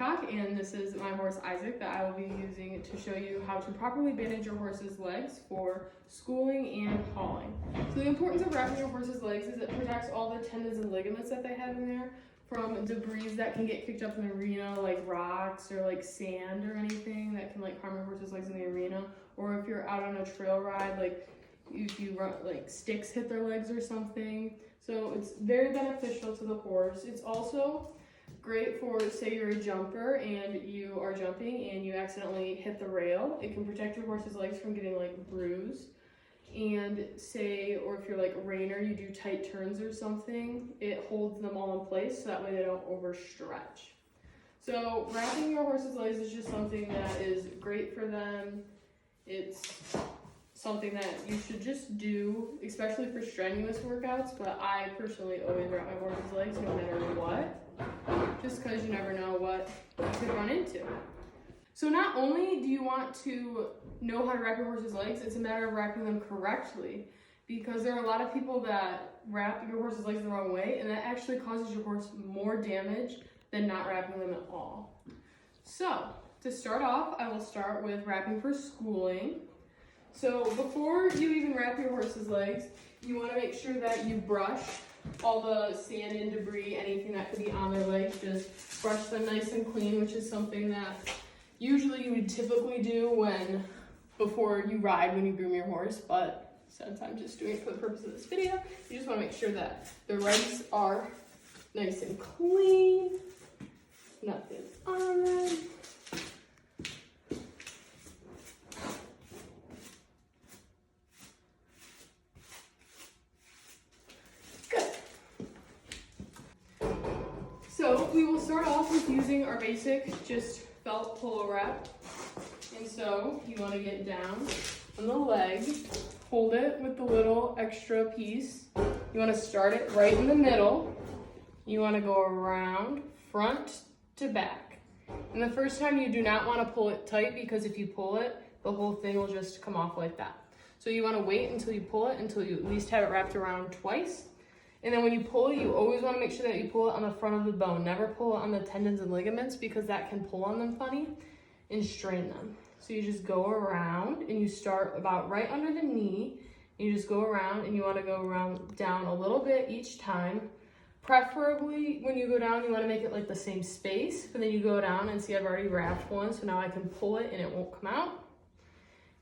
Peacock, and this is my horse Isaac that I will be using to show you how to properly bandage your horse's legs for schooling and hauling. So the importance of wrapping your horse's legs is it protects all the tendons and ligaments that they have in there from debris that can get kicked up in the arena, like rocks or like sand or anything that can like harm your horse's legs in the arena. Or if you're out on a trail ride, like if you run, like sticks hit their legs or something. So it's very beneficial to the horse. It's also great for, say you're a jumper and you are jumping and you accidentally hit the rail. It can protect your horse's legs from getting like bruised. And say, or if you're like a reiner, you do tight turns or something, it holds them all in place so that way they don't overstretch. So wrapping your horse's legs is just something that is great for them. It's something that you should just do, especially for strenuous workouts, but I personally always wrap my horse's legs no matter what, just because you never know what you could run into. So not only do you want to know how to wrap your horse's legs, it's a matter of wrapping them correctly, because there are a lot of people that wrap your horse's legs the wrong way, and that actually causes your horse more damage than not wrapping them at all. So to start off, I will start with wrapping for schooling. So before you even wrap your horse's legs, you want to make sure that you brush all the sand and debris, anything that could be on their legs, just brush them nice and clean, which is something that usually you would typically do before you ride, when you groom your horse, but since I'm just doing it for the purpose of this video, you just want to make sure that the legs are nice and clean, nothing on them. So we will start off with using our basic just felt polo wrap. And so you want to get down on the leg, hold it with the little extra piece. You want to start it right in the middle. You want to go around front to back. And the first time you do not want to pull it tight, because if you pull it, the whole thing will just come off like that. So you want to wait until you pull it, until you at least have it wrapped around twice. And then when you pull it, you always want to make sure that you pull it on the front of the bone. Never pull it on the tendons and ligaments, because that can pull on them funny and strain them. So you just go around and you start about right under the knee. You just go around and you want to go around down a little bit each time. Preferably when you go down, you want to make it like the same space, but then you go down and see I've already wrapped one. So now I can pull it and it won't come out.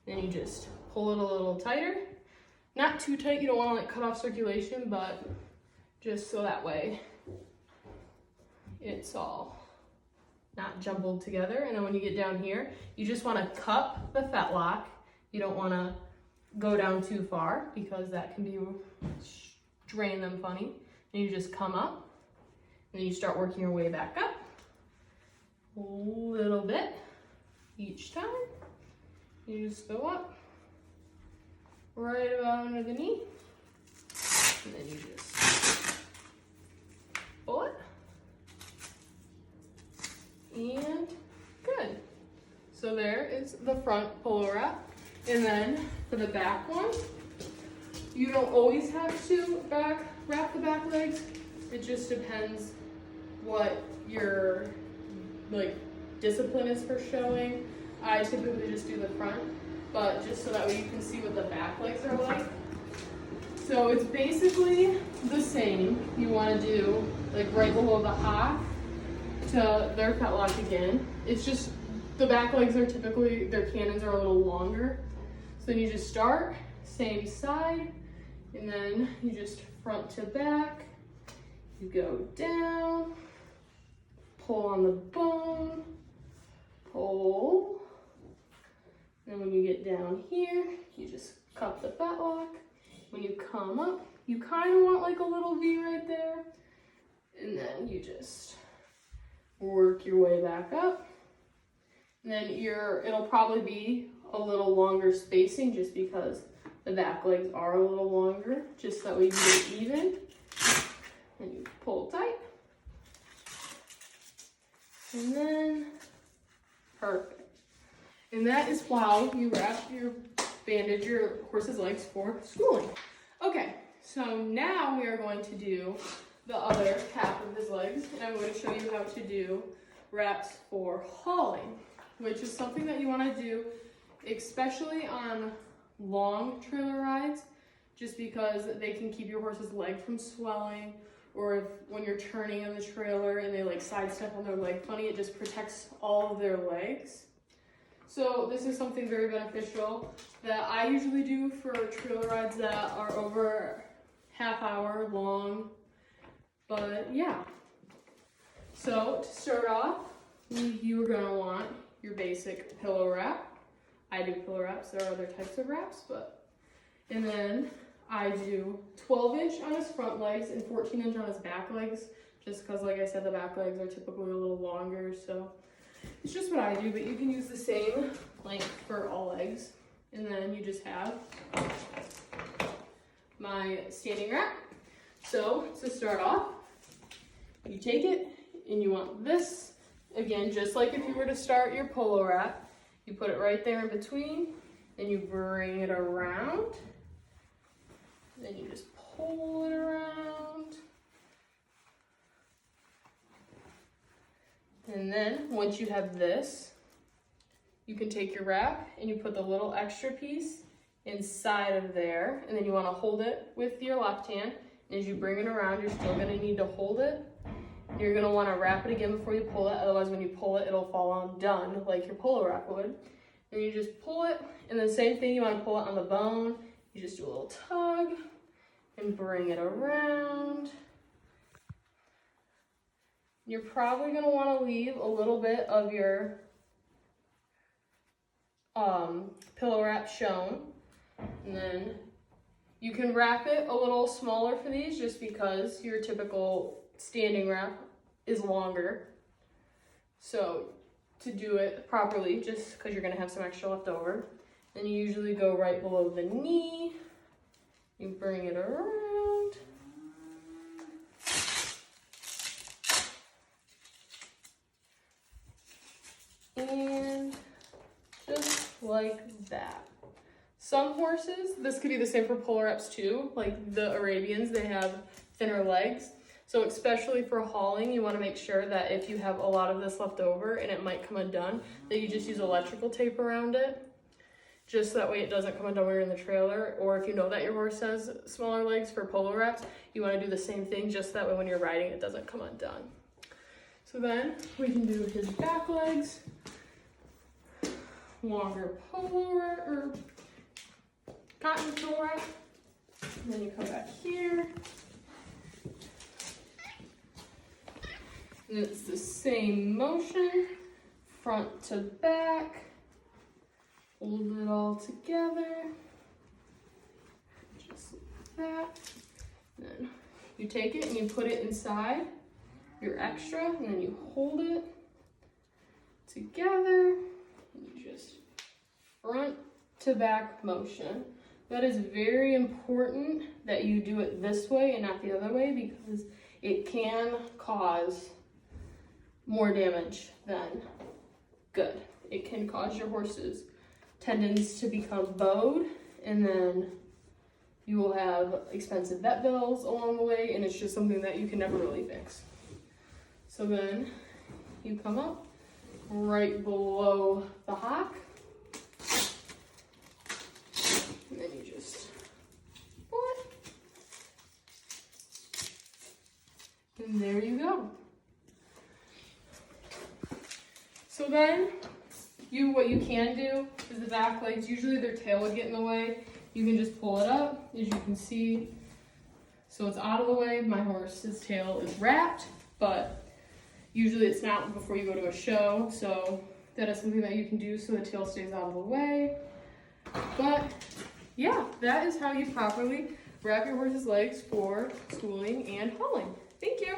Then you just pull it a little tighter. Not too tight, you don't want to like cut off circulation, but just so that way it's all not jumbled together. And then when you get down here, you just want to cup the fetlock. You don't want to go down too far, because that can drain them funny. And you just come up and then you start working your way back up a little bit each time. You just go up right about under the knee, and then you just pull it, and good. So there is the front polo wrap. And then for the back one, you don't always have to wrap the back legs. It just depends what your discipline is for showing. I typically just do the front, but just so that way you can see what the back legs are like. So it's basically the same. You want to do like right below the hock to their fetlock again. It's just the back legs are typically, their cannons are a little longer. So then you just start, same side, and then you just front to back. You go down, pull on the bone, pull. And when you get down here, you just cup the fetlock. When you come up, you kind of want like a little V right there. And then you just work your way back up. And then it'll probably be a little longer spacing, just because the back legs are a little longer, just so that way you get it even. And you pull tight. And then, perfect. And that is how you bandage your horse's legs for schooling. Okay, so now we are going to do the other half of his legs, and I'm going to show you how to do wraps for hauling, which is something that you want to do especially on long trailer rides, just because they can keep your horse's leg from swelling, or if when you're turning in the trailer and they like sidestep on their leg funny, it just protects all of their legs. So this is something very beneficial that I usually do for trailer rides that are over half hour long. But yeah, so to start off, you are gonna want your basic pillow wrap. I do pillow wraps, there are other types of wraps, and then I do 12-inch on his front legs and 14-inch on his back legs, just because, like I said, the back legs are typically a little longer, so it's just what I do, but you can use the same length for all legs. And then you just have my standing wrap. So to start off, you take it and you want this, again, just like if you were to start your polo wrap, you put it right there in between, and you bring it around. Then you just pull it around. And then once you have this, you can take your wrap and you put the little extra piece inside of there, and then you want to hold it with your left hand. And as you bring it around, you're still going to need to hold it. You're going to want to wrap it again before you pull it, otherwise when you pull it, it'll fall undone like your polo wrap would. And you just pull it, and then same thing, you want to pull it on the bone. You just do a little tug and bring it around. You're probably going to want to leave a little bit of your pillow wrap shown. And then you can wrap it a little smaller for these, just because your typical standing wrap is longer. So to do it properly, just because you're going to have some extra left over, then you usually go right below the knee. You bring it around. And just like that. Some horses, this could be the same for polo wraps too, like the Arabians, they have thinner legs. So especially for hauling, you want to make sure that if you have a lot of this left over and it might come undone, that you just use electrical tape around it. Just that way it doesn't come undone when you're in the trailer. Or if you know that your horse has smaller legs for polo wraps, you want to do the same thing, just that way when you're riding it doesn't come undone. So then we can do his back legs. Longer polo wrap, or cotton polo wrap. And then you come back here. And it's the same motion, front to back. Hold it all together, just like that. And then you take it and you put it inside your extra, and then you hold it together, and you just front to back motion. That is very important that you do it this way and not the other way, because it can cause more damage than good. It can cause your horse's tendons to become bowed, and then you will have expensive vet bills along the way, and it's just something that you can never really fix. So then you come up right below the hock, and then you just pull it, and there you go. So then, what you can do is the back legs, usually their tail would get in the way. You can just pull it up, as you can see. So it's out of the way. My horse's tail is wrapped, but usually it's not before you go to a show. So that is something that you can do so the tail stays out of the way. But yeah, that is how you properly wrap your horse's legs for schooling and hauling. Thank you.